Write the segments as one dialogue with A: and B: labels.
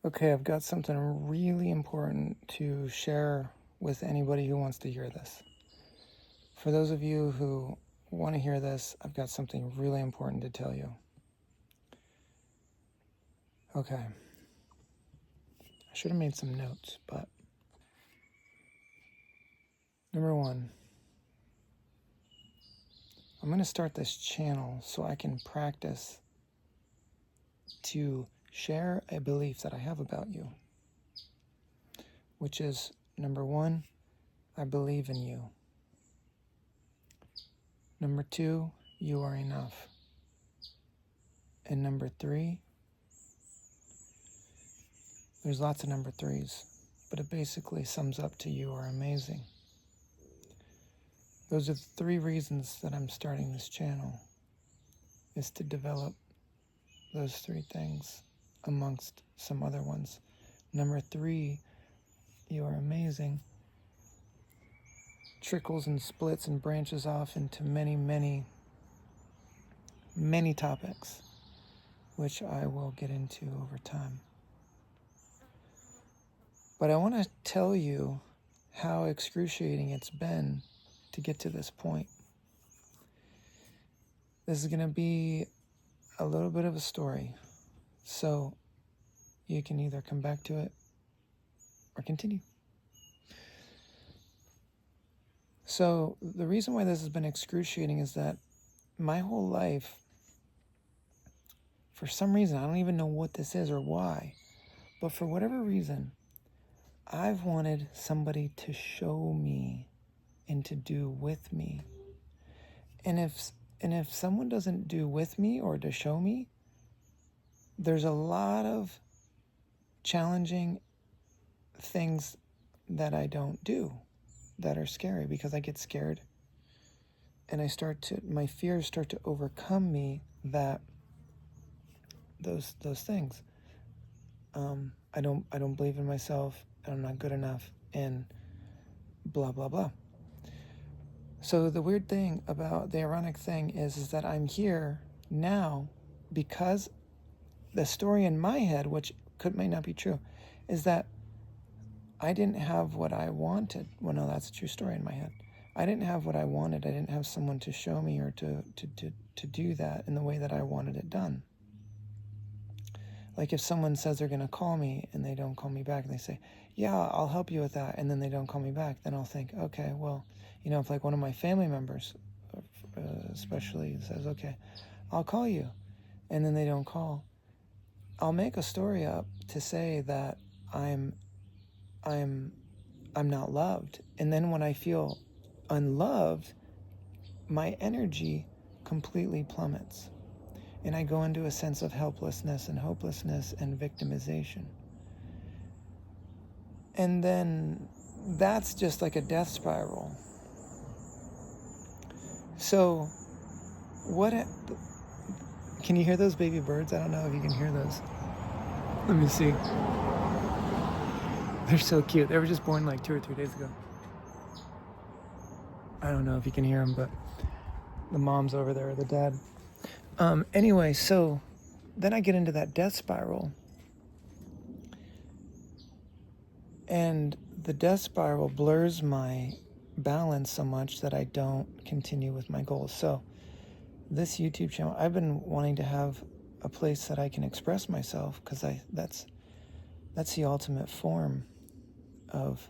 A: Okay, I've got something really important to share with anybody who wants to hear this. For those of you who want to hear this, I've got something really important to tell you. Okay. I should have made some notes, but number one, I'm going to start this channel so I can practice to share a belief that I have about you, which is number one, I believe in you. Number two, you are enough. And number three, there's lots of number threes, but it basically sums up to you are amazing. Those are the three reasons that I'm starting this channel, is to develop those three things amongst some other ones. Number three, you are amazing, trickles and splits and branches off into many, many, many topics, which I will get into over time. But I want to tell you how excruciating it's been to get to this point. This is going to be a little bit of a story, so you can either come back to it or continue. So the reason why this has been excruciating is that my whole life, for some reason, I don't even know what this is or why, but for whatever reason, I've wanted somebody to show me and to do with me. And if someone doesn't do with me or to show me, there's a lot of challenging things that I don't do that are scary, because I get scared and my fears start to overcome me, that those things. I don't believe in myself, and I'm not good enough, and blah blah blah. So the weird thing about the ironic thing is that I'm here now because the story in my head, which might not be true, is that I didn't have what I wanted. Well, no, that's a true story in my head. I didn't have what I wanted. I didn't have someone to show me or to do that in the way that I wanted it done. Like if someone says they're going to call me and they don't call me back, and they say, yeah, I'll help you with that, and then they don't call me back, then I'll think, okay, well, if like one of my family members especially says, okay, I'll call you, and then they don't call, I'll make a story up to say that I'm not loved. And then when I feel unloved, my energy completely plummets. And I go into a sense of helplessness and hopelessness and victimization. And then that's just like a death spiral. So can you hear those baby birds? I don't know if you can hear those. Let me see. They're so cute. They were just born like 2 or 3 days ago. I don't know if you can hear them, but the mom's over there, or the dad. Anyway, so then I get into that death spiral. And the death spiral blurs my balance so much that I don't continue with my goals. So this YouTube channel, I've been wanting to have a place that I can express myself, because that's the ultimate form of,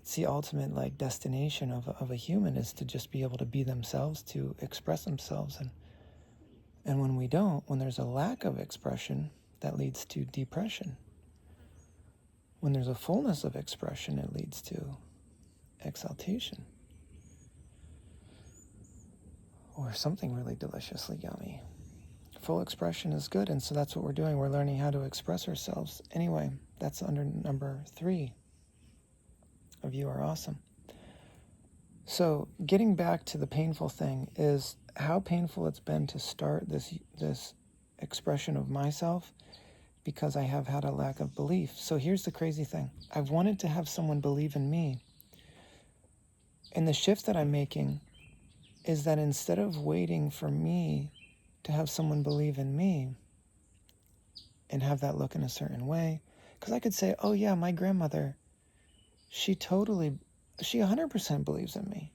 A: it's the ultimate like destination of a human, is to just be able to be themselves, to express themselves. And when we don't, when there's a lack of expression, that leads to depression. When there's a fullness of expression, it leads to exaltation, or something really deliciously yummy. Full expression is good, and so that's what we're doing. We're learning how to express ourselves. Anyway, that's under number 3 of You Are Awesome. So getting back to the painful thing is how painful it's been to start this expression of myself, because I have had a lack of belief. So here's the crazy thing. I've wanted to have someone believe in me. And the shift that I'm making is that instead of waiting for me to have someone believe in me, and have that look in a certain way. Because I could say, oh yeah, my grandmother, she 100% believes in me.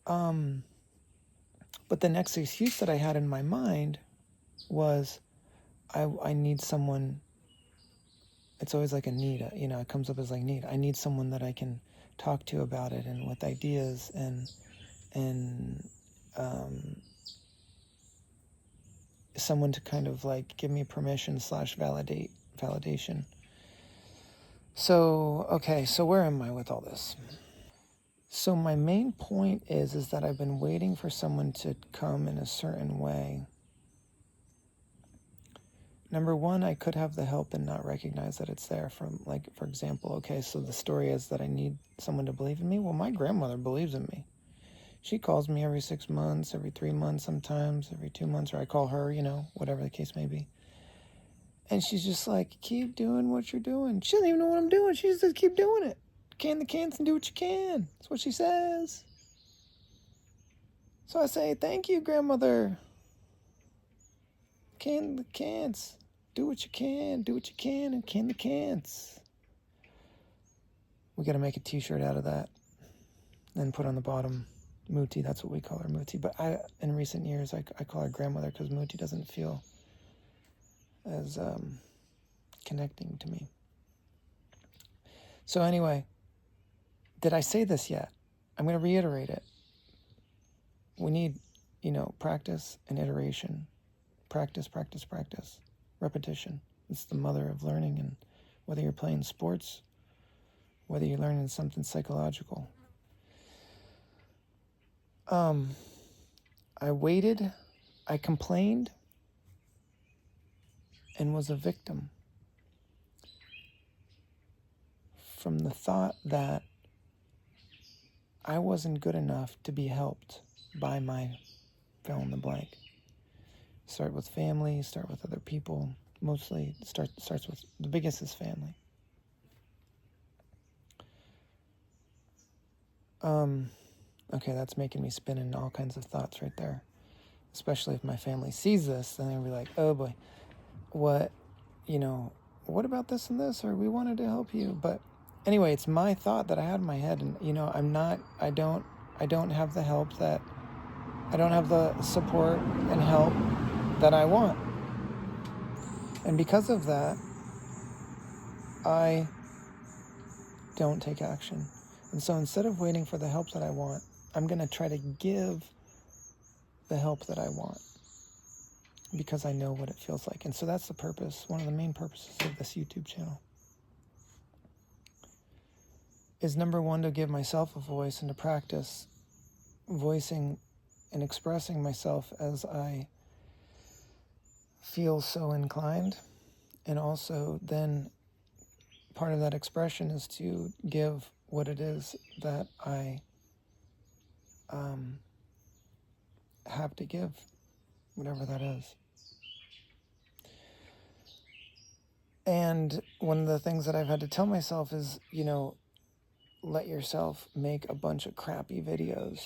A: But the next excuse that I had in my mind was, I need someone. It's always like a need, it comes up as like need. I need someone that I can talk to about it, and with ideas, and someone to kind of like give me permission / validation. So, okay, so where am I with all this? So my main point is that I've been waiting for someone to come in a certain way. Number one, I could have the help and not recognize that it's there. From, like, for example, okay, so the story is that I need someone to believe in me. Well, my grandmother believes in me. She calls me every 6 months, every 3 months sometimes, every 2 months, or I call her, whatever the case may be. And she's just like, keep doing what you're doing. She doesn't even know what I'm doing. She just says, keep doing it. Can the cans and do what you can. That's what she says. So I say, thank you, grandmother. Can the cans. Do what you can, and can the cans. We got to make a t-shirt out of that and put on the bottom, Muti. That's what we call her, Muti. But in recent years, I call her grandmother because Muti doesn't feel as connecting to me. So anyway, did I say this yet? I'm going to reiterate it. We need, practice and iteration. Practice. Repetition. It's the mother of learning, and whether you're playing sports, whether you're learning something psychological. I waited, I complained, and was a victim from the thought that I wasn't good enough to be helped by my fill in the blank. Start with family, start with other people. Mostly starts with, the biggest is family. Okay, that's making me spin in all kinds of thoughts right there. Especially if my family sees this, then they'll be like, oh boy, what about this and this? Or we wanted to help you. But anyway, it's my thought that I had in my head, and I don't have the help that, I don't have the support and help that I want. And because of that, I don't take action. And so instead of waiting for the help that I want, I'm going to try to give the help that I want, because I know what it feels like. And so that's the purpose, one of the main purposes of this YouTube channel, is number one, to give myself a voice and to practice voicing and expressing myself as I feel so inclined. And also then part of that expression is to give what it is that I have to give, whatever that is. And one of the things that I've had to tell myself is, let yourself make a bunch of crappy videos.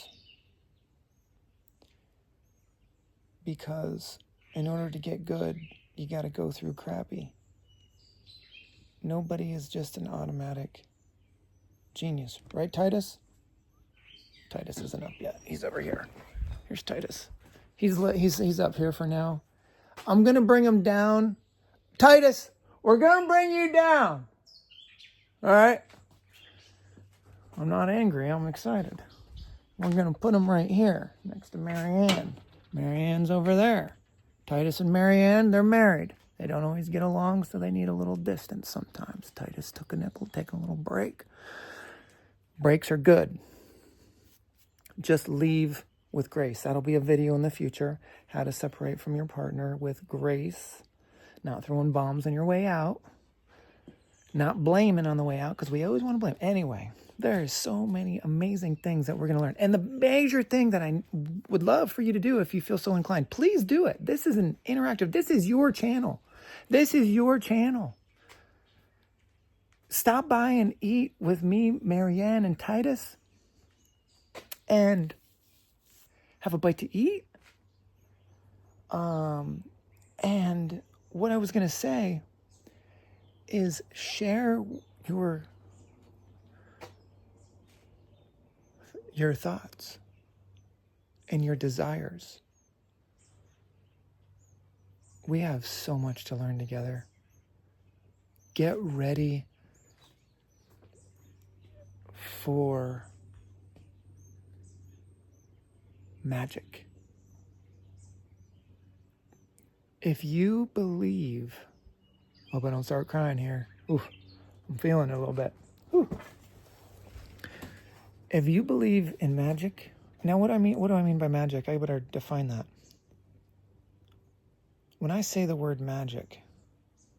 A: Because in order to get good, you got to go through crappy. Nobody is just an automatic genius. Right, Titus? Titus isn't up yet. He's over here. Here's Titus. He's up here for now. I'm going to bring him down. Titus, we're going to bring you down. All right? I'm not angry. I'm excited. We're going to put him right here next to Marianne. Marianne's over there. Titus and Marianne, they're married. They don't always get along, so they need a little distance sometimes. Titus took a little break. Breaks are good. Just leave with grace. That'll be a video in the future. How to separate from your partner with grace. Not throwing bombs on your way out. Not blaming on the way out, because we always want to blame. Anyway, there is so many amazing things that we're going to learn. And the major thing that I would love for you to do, if you feel so inclined, please do it. This is an interactive. This is your channel. This is your channel. Stop by and eat with me, Marianne, and Titus, and have a bite to eat. And what I was going to say is share your thoughts and your desires. We have so much to learn together. Get ready for magic. If you believe, hope I don't start crying here. Ooh, I'm feeling it a little bit. Ooh. If you believe in magic, now what do I mean by magic? I better define that. When I say the word magic,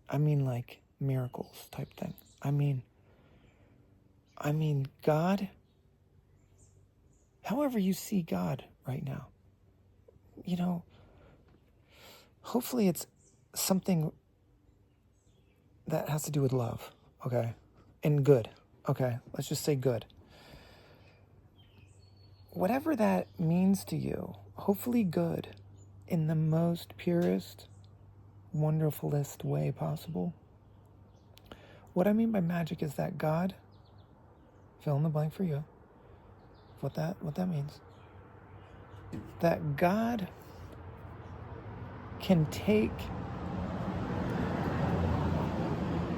A: I mean like miracles type thing. I mean God, however you see God right now. You know, hopefully it's something that has to do with love, okay? And good, okay? Let's just say good. Whatever that means to you, hopefully good in the most purest, wonderfulest way possible. What I mean by magic is that God, fill in the blank for you, what that means, that God can take,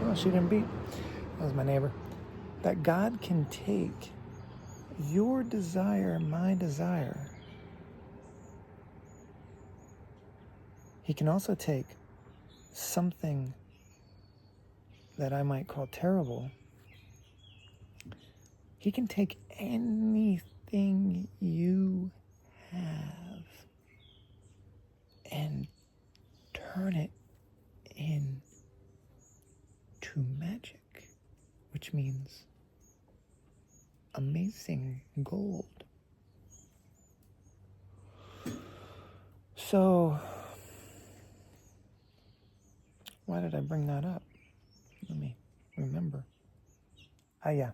A: oh, she didn't beat, that was my neighbor, that God can take your desire, my desire. He can also take something that I might call terrible. He can take anything you have and turn it into magic, which means amazing gold. So, why did I bring that up? Let me remember. Yeah.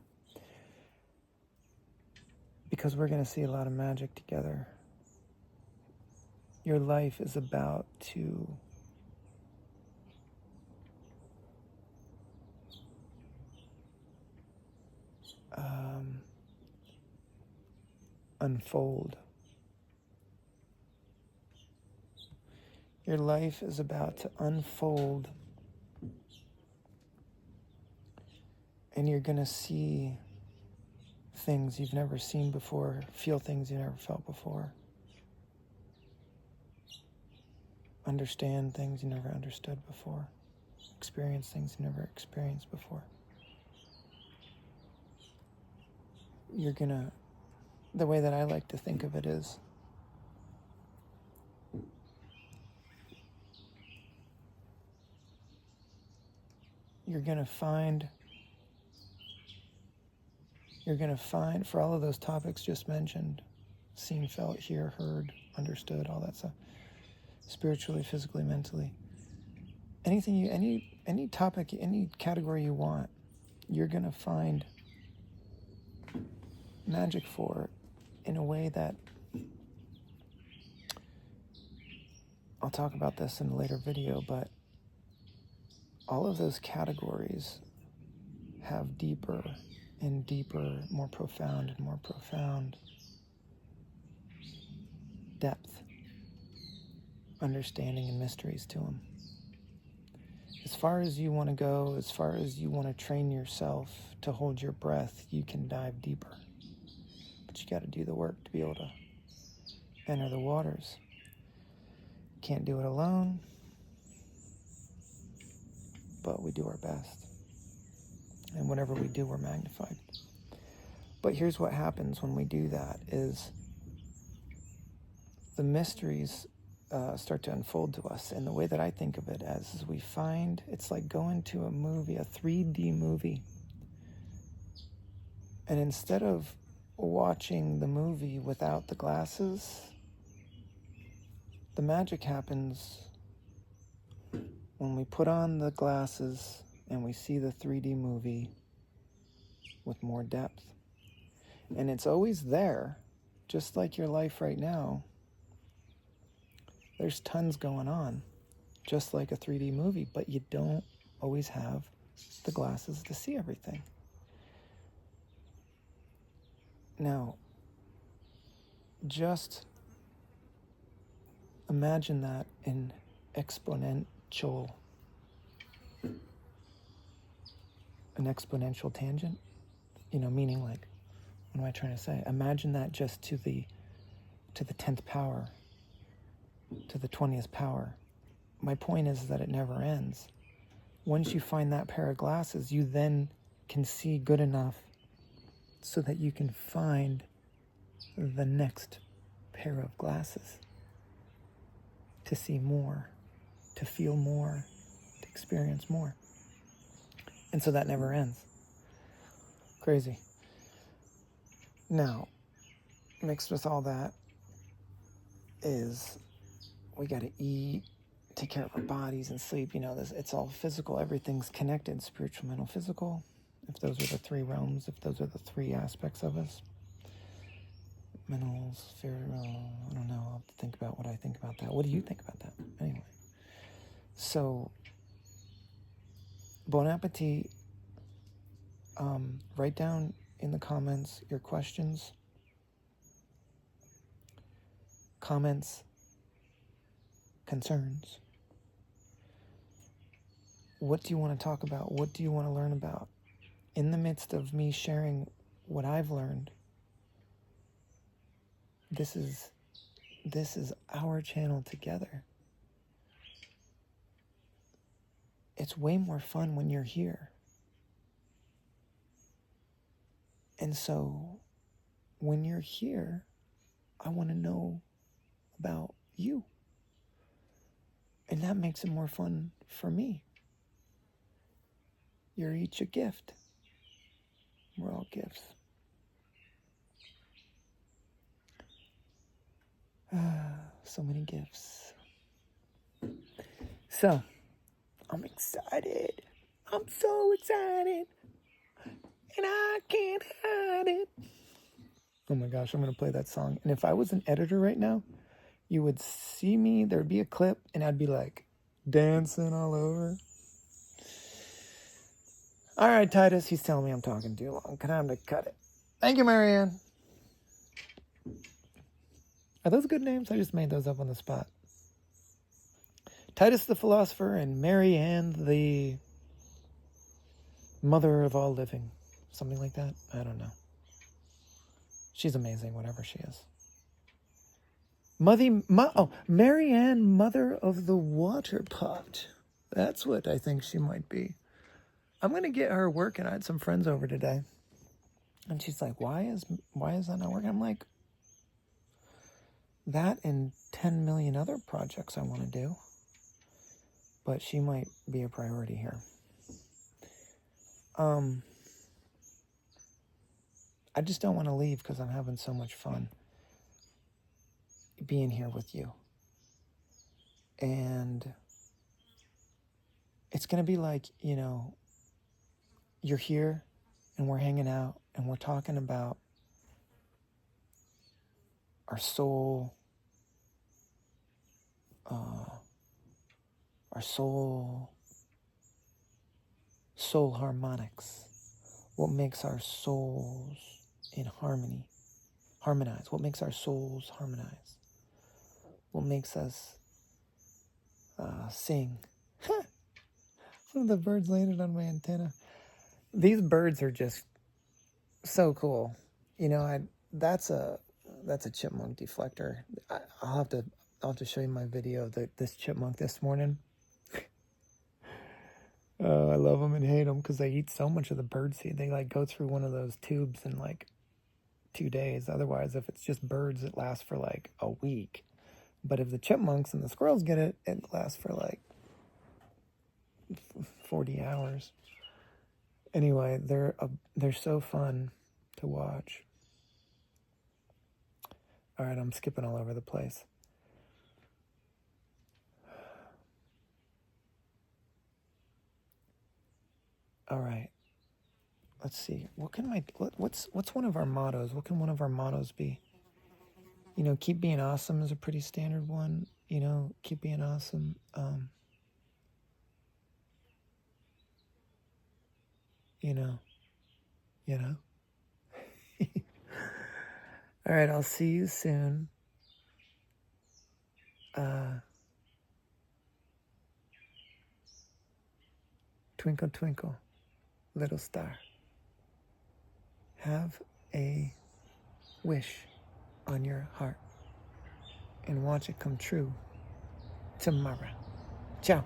A: Because we're going to see a lot of magic together. Your life is about to unfold. Your life is about to unfold, and you're going to see things you've never seen before, feel things you never felt before, understand things you never understood before, experience things you never experienced before. The way that I like to think of it is, you're going to find, for all of those topics just mentioned, seen, felt, hear, heard, understood, all that stuff, spiritually, physically, mentally, anything any topic, any category you want, you're going to find magic for in a way that, I'll talk about this in a later video, but all of those categories have deeper and deeper, more profound depth, understanding, and mysteries to them. As far as you want to go, as far as you want to train yourself to hold your breath, you can dive deeper. But you got to do the work to be able to enter the waters. Can't do it alone, but we do our best. And whatever we do, we're magnified. But here's what happens when we do that is the mysteries start to unfold to us. And the way that I think of it as is we find, it's like going to a movie, a 3D movie. And instead of watching the movie without the glasses, the magic happens when we put on the glasses and we see the 3D movie with more depth. And it's always there, just like your life right now. There's tons going on. just like a 3D movie, but you don't always have the glasses to see everything. Now, just imagine that in exponential, an exponential tangent, meaning like, what am I trying to say? Imagine that just to the 10th power, to the 20th power. My point is that it never ends. Once you find that pair of glasses, you then can see good enough so that you can find the next pair of glasses to see more, to feel more, to experience more. And so that never ends. Crazy. Now, mixed with all that is we got to eat, take care of our bodies and sleep. It's all physical. Everything's connected, spiritual, mental, physical. If those are the three realms, if those are the three aspects of us. Mental, spiritual, I don't know. I'll have to think about what I think about that. What do you think about that? Anyway. So, bon appetit. Write down in the comments your questions, comments, concerns. What do you want to talk about? What do you want to learn about? In the midst of me sharing what I've learned, this is our channel together. It's way more fun when you're here. And so when you're here, I want to know about you. And that makes it more fun for me. You're each a gift. We're all gifts. So many gifts. So, I'm excited. I'm so excited. And I can't hide it. Oh my gosh, I'm going to play that song. And if I was an editor right now, you would see me, there'd be a clip, and I'd be like dancing all over. All right, Titus, he's telling me I'm talking too long. Time to cut it. Thank you, Marianne. Are those good names? I just made those up on the spot. Titus the philosopher and Marianne the mother of all living. Something like that. I don't know. She's amazing, whatever she is. Marianne, mother of the water pot. That's what I think she might be. I'm going to get her working. I had some friends over today. And she's like, why is that not working? I'm like, that and 10 million other projects I want to do. But she might be a priority here. I just don't want to leave because I'm having so much fun being here with you. And it's going to be like, you're here and we're hanging out and we're talking about our soul, soul harmonics, what makes our souls in harmonize, what makes our souls harmonize, what makes us sing. One of the birds landed on my antenna. These birds are just so cool. That's a chipmunk deflector. I'll have to show you my video of this chipmunk this morning. I love them and hate them because they eat so much of the bird seed. They go through one of those tubes in 2 days. Otherwise, if it's just birds, it lasts for a week. But if the chipmunks and the squirrels get it, it lasts for 40 hours. Anyway, they're so fun to watch. All right, I'm skipping all over the place. All right. Let's see. What's one of our mottos? What can one of our mottos be? Keep being awesome is a pretty standard one. Keep being awesome. you know, you know. All right, I'll see you soon. Twinkle, twinkle, little star. Have a wish on your heart and watch it come true tomorrow. Ciao.